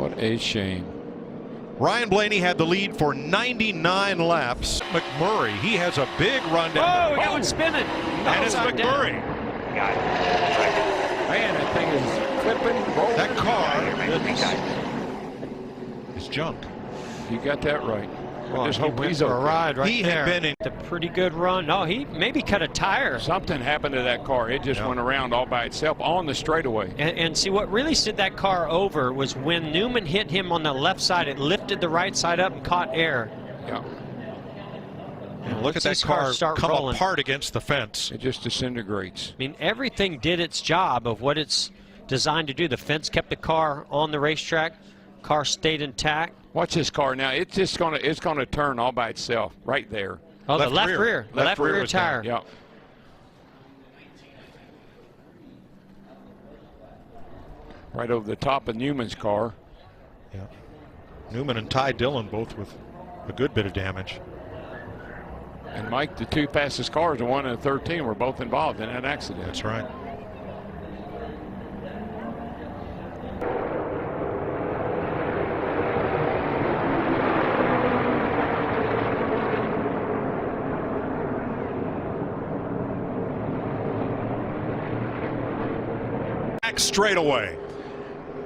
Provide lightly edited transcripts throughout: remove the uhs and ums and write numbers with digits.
What a shame. Ryan Blaney had the lead for 99 laps. McMurray, he has a big run down. Oh, we got one spinning. And it's McMurray. Got it. Man, that thing is clipping, rolling. That car is junk. You got that right. Well, just he hope went he's for a okay. ride right He there. had been in a pretty good run. No, he maybe cut a tire. Something happened to that car. It just went around all by itself on the straightaway. And see, what really sent that car over was when Newman hit him on the left side, it lifted the right side up and caught air. Yeah. And look at that car come apart against the fence. It just disintegrates. I mean, everything did its job of what it's designed to do. The fence kept the car on the racetrack. Car stayed intact. Watch this car now. It's just gonna turn all by itself right there. Oh, the left rear. Left rear tire. Yeah. Right over the top of Newman's car. Yeah. Newman and Ty Dillon both with a good bit of damage. And Mike, the two fastest cars, the 1 and the 13, were both involved in that accident. That's right. Back straightaway.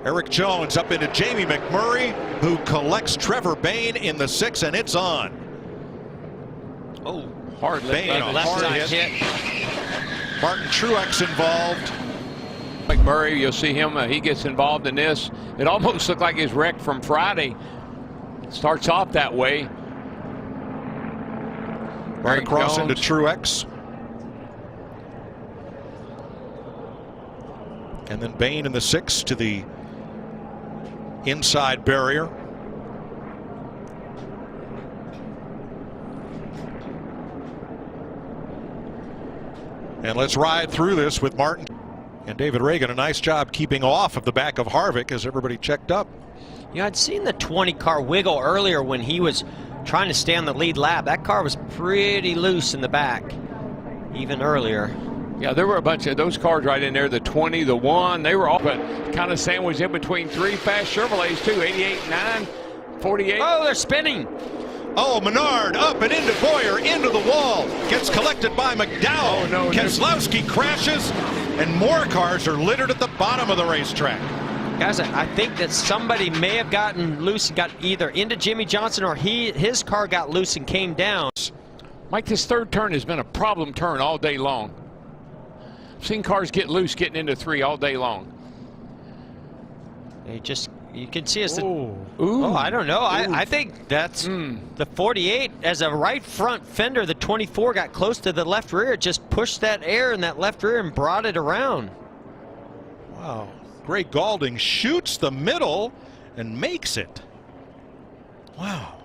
Eric Jones up into Jamie McMurray, who collects Trevor Bayne in the 6, and it's on. Oh, hard Bayne, left side hit. Martin Truex involved. McMurray, you'll see him. He gets involved in this. It almost looked like his wreck from Friday. Starts off that way. Right across into Truex. And then Bayne in the 6 to the inside barrier. And let's ride through this with Martin and David Reagan. A nice job keeping off of the back of Harvick as everybody checked up. You know, I'd seen the 20 car wiggle earlier when he was trying to stay on the lead lap. That car was pretty loose in the back, even earlier. Yeah, there were a bunch of those cars right in there, the 20, the 1. They were all but kind of sandwiched in between 3 fast Chevrolets, too, 88, 9, 48. Oh, they're spinning. Oh, Menard up and into Boyer, into the wall. Gets collected by McDowell. Oh, no, Keselowski crashes, and more cars are littered at the bottom of the racetrack. Guys, I think that somebody may have gotten loose and got either into Jimmy Johnson or his car got loose and came down. Mike, this third turn has been a problem turn all day long. I've seen cars get loose getting into 3 all day long. You can see as the. Ooh. I don't know. I think that's the 48 as a right front fender. The 24 got close to the left rear. It just pushed that air in that left rear and brought it around. Wow. Gray Gaulding shoots the middle and makes it. Wow.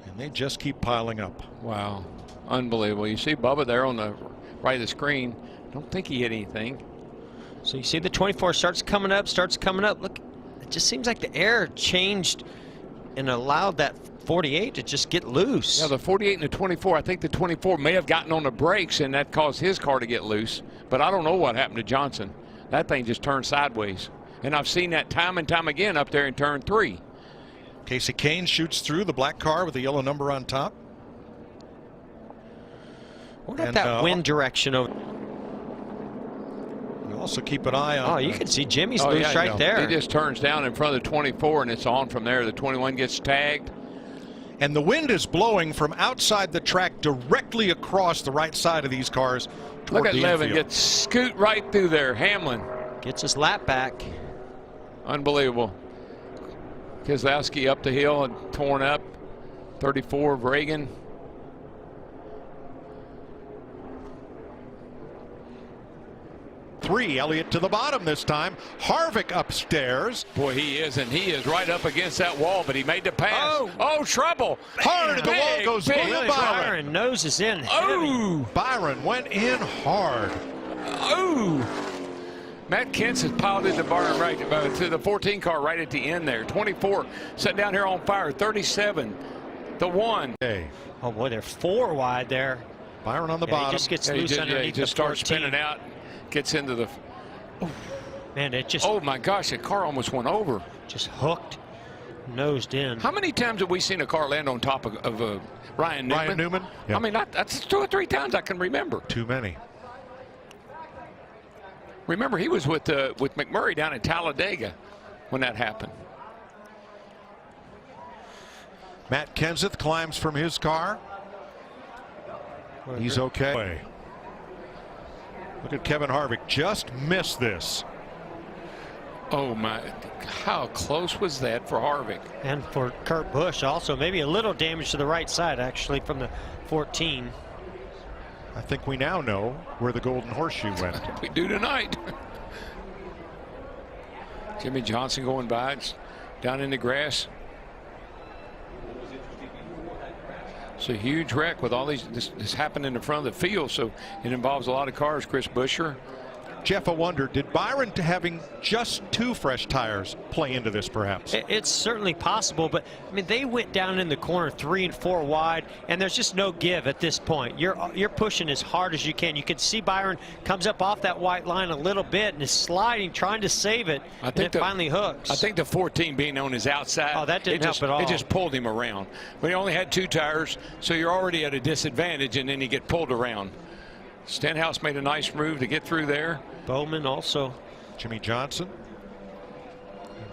And they just keep piling up. Wow. Unbelievable. You see Bubba there on the right of the screen. Don't think he hit anything. So you see the 24 starts coming up. Look, it just seems like the air changed and allowed that 48 to just get loose. Yeah, the 48 and the 24, I think the 24 may have gotten on the brakes and that caused his car to get loose. But I don't know what happened to Johnson. That thing just turned sideways. And I've seen that time and time again up there in turn 3. Casey Kane shoots through the black car with the yellow number on top. What about that wind direction over? You also keep an eye on. Oh, you can see Jimmy's loose right there. He just turns down in front of the 24 and it's on from there. The 21 gets tagged. And the wind is blowing from outside the track directly across the right side of these cars. Look at Levin get scoot right through there. Hamlin gets his lap back. Unbelievable. Keselowski up the hill and torn up. 34 of Reagan. Three, Elliott to the bottom this time. Harvick upstairs. Boy, he is, and he is right up against that wall, but he made the pass. Oh, trouble. Hard at the wall goes William Byron. Nose is in. Oh. Byron went in hard. Oh. Matt Kent's has piled into Byron right to the 14 car right at the end there. 24 sitting down here on fire. 37. The 1. Hey. Oh, boy, they're 4 wide there. Byron on the bottom. He just gets loose underneath. He just starts spinning out. Gets into the. Man, it just... Oh, my gosh, the car almost went over. Just hooked, nosed in. How many times have we seen a car land on top of Ryan Newman? Ryan Newman? Yep. I mean, that's 2 or 3 times I can remember. Too many. Remember, he was with McMurray down in Talladega when that happened. Matt Kenseth climbs from his car. He's okay. Look at Kevin Harvick, just missed this. Oh my, how close was that for Harvick? And for Kurt Busch also, maybe a little damage to the right side actually from the 14. I think we now know where the golden horseshoe went. We do tonight. Jimmy Johnson going by, it's down in the grass. It's a huge wreck with all this happened in the front of the field, so it involves a lot of cars. Chris Buescher. Jeff, I wonder, did Byron having just 2 fresh tires play into this perhaps? It's certainly possible, but I mean, they went down in the corner 3 and 4 wide, and there's just no give at this point. You're pushing as hard as you can. You can see Byron comes up off that white line a little bit and is sliding, trying to save it, and it finally hooks. I think the 14 being on his outside, oh, that didn't help at all. It just pulled him around. But he only had 2 tires, so you're already at a disadvantage, and then you get pulled around. Stenhouse made a nice move to get through there. Bowman also. Jimmy Johnson.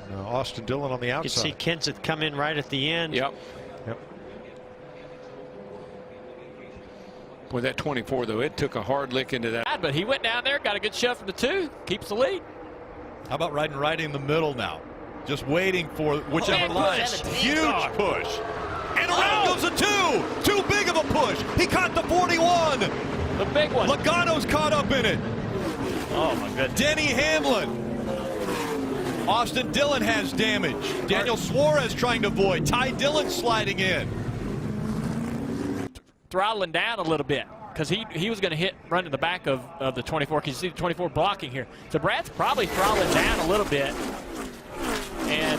And, Austin Dillon on the outside. You can see Kenseth come in right at the end. Yep. Yep. With that 24, though, it took a hard lick into that. But he went down there, got a good shove from the 2, keeps the lead. How about riding right in the middle now? Just waiting for whichever line. Huge push. And around goes the 2. Too big of a push. He caught the 41. The big one. Logano's caught up in it. Oh, my goodness. Denny Hamlin. Austin Dillon has damage. Daniel Suarez trying to avoid. Ty Dillon sliding in. Throttling down a little bit because he was going to run to the back of the 24 because you see the 24 blocking here. So Brad's probably throttling down a little bit. And,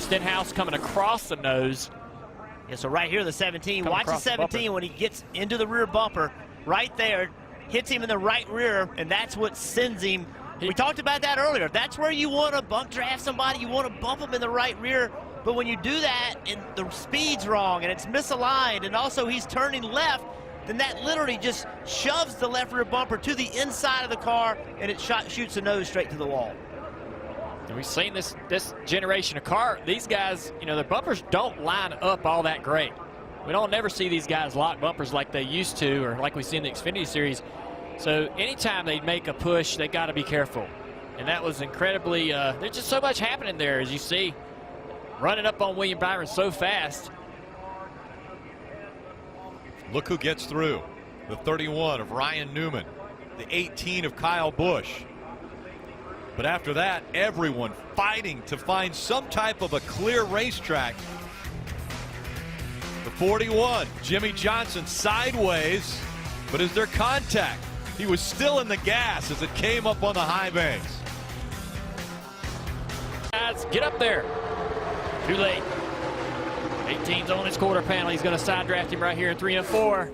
Stenhouse coming across the nose. Yeah, so right here, the 17. Watch the 17 when he gets into the rear bumper. Right there, hits him in the right rear, and that's what sends him. We talked about that earlier. That's where you want to bump draft somebody. You want to bump them in the right rear. But when you do that and the speed's wrong and it's misaligned and also he's turning left, then that literally just shoves the left rear bumper to the inside of the car, and it shoots the nose straight to the wall. And we've seen this generation of car. These guys, their bumpers don't line up all that great. We don't never see these guys lock bumpers like they used to or like we see in the Xfinity Series. So anytime they make a push, they got to be careful. And that was incredibly, there's just so much happening there, as you see. Running up on William Byron so fast. Look who gets through. The 31 of Ryan Newman. The 18 of Kyle Busch. But after that, everyone fighting to find some type of a clear racetrack. The 41, Jimmy Johnson sideways, but is there contact? He was still in the gas as it came up on the high banks. Guys, get up there. Too late. 18's on his quarter panel. He's going to side draft him right here in 3 and 4.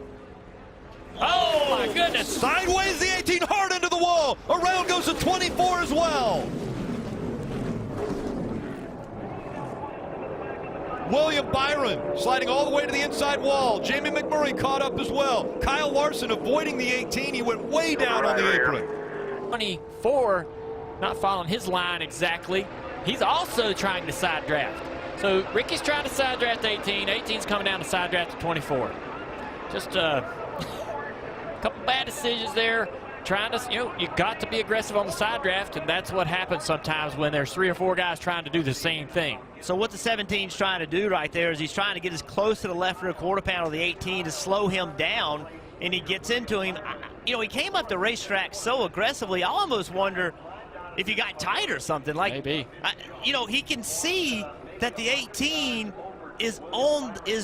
Oh, my goodness. Sideways, the 18 hard into the wall. Around goes the 24 as well. William Byron sliding all the way to the inside wall. Jamie McMurray caught up as well. Kyle Larson avoiding the 18. He went way down on the apron. 24, not following his line exactly. He's also trying to side draft. So Ricky's trying to side draft 18. 18's coming down to side draft to 24. Just a couple bad decisions there. Trying to, you got to be aggressive on the side draft, and that's what happens sometimes when there's 3 or 4 guys trying to do the same thing. So what the 17's trying to do right there is he's trying to get as close to the left rear quarter panel of the 18 to slow him down, and he gets into him. He came up the racetrack so aggressively, I almost wonder if he got tight or something. Like, maybe. He can see that the 18 is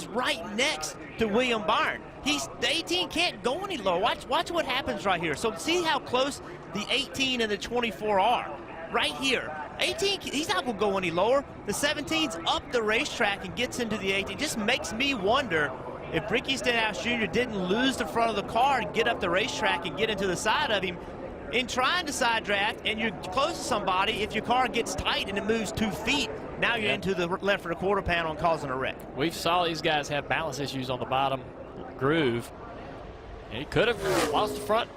right next to William Byron. The 18 can't go any lower. Watch what happens right here. So see how close the 18 and the 24 are. Right here. 18, he's not going to go any lower. The 17's up the racetrack and gets into the 18. Just makes me wonder if Ricky Stenhouse Jr. didn't lose the front of the car and get up the racetrack and get into the side of him, in trying to side draft and you're close to somebody, if your car gets tight and it moves 2 feet, now you're into the left rear quarter panel and causing a wreck. We saw these guys have balance issues on the bottom groove. And he could have lost the front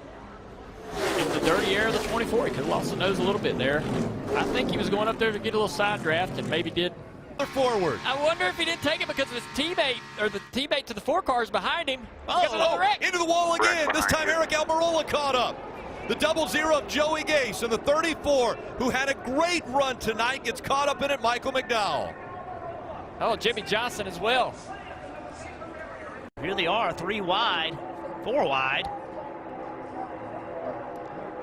in the dirty air of the 24. He could have lost the nose a little bit there. I think he was going up there to get a little side draft and maybe did. Forward. I wonder if he didn't take it because of his teammate, or the teammate to the 4 cars behind him. Into the wall again. This time Eric Almirola caught up. The 00 of Joey Gase and the 34, who had a great run tonight, gets caught up in it. Michael McDowell. Oh, Jimmy Johnson as well. Here they are, 3 wide, 4 wide.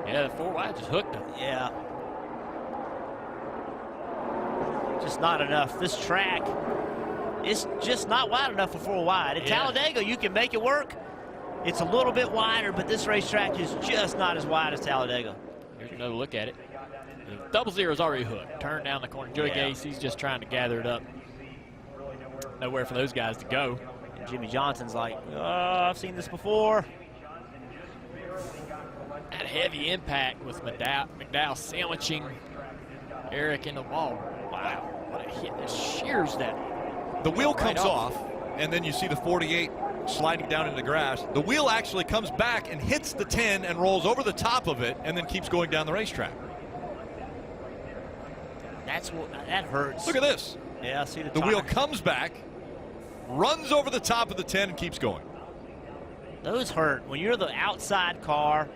Yeah, the 4 wide just hooked him. Yeah. Just not enough. This track is just not wide enough for 4 wide. At Talladega, you can make it work. It's a little bit wider, but this racetrack is just not as wide as Talladega. Here's another look at it. The 00 is already hooked. Turned down the corner. Joey Gase, he's just trying to gather it up. Nowhere for those guys to go. And Jimmy Johnson's like, oh, I've seen this before. That heavy impact with McDowell sandwiching Eric in the wall. Wow, what a hit. This shears that. The wheel comes off, and then you see the 48 sliding down into the grass. The wheel actually comes back and hits the 10 and rolls over the top of it and then keeps going down the racetrack. That hurts. Look at this. Yeah, I see the wheel comes back, runs over the top of the 10 and keeps going. Those hurt. When you're the outside car,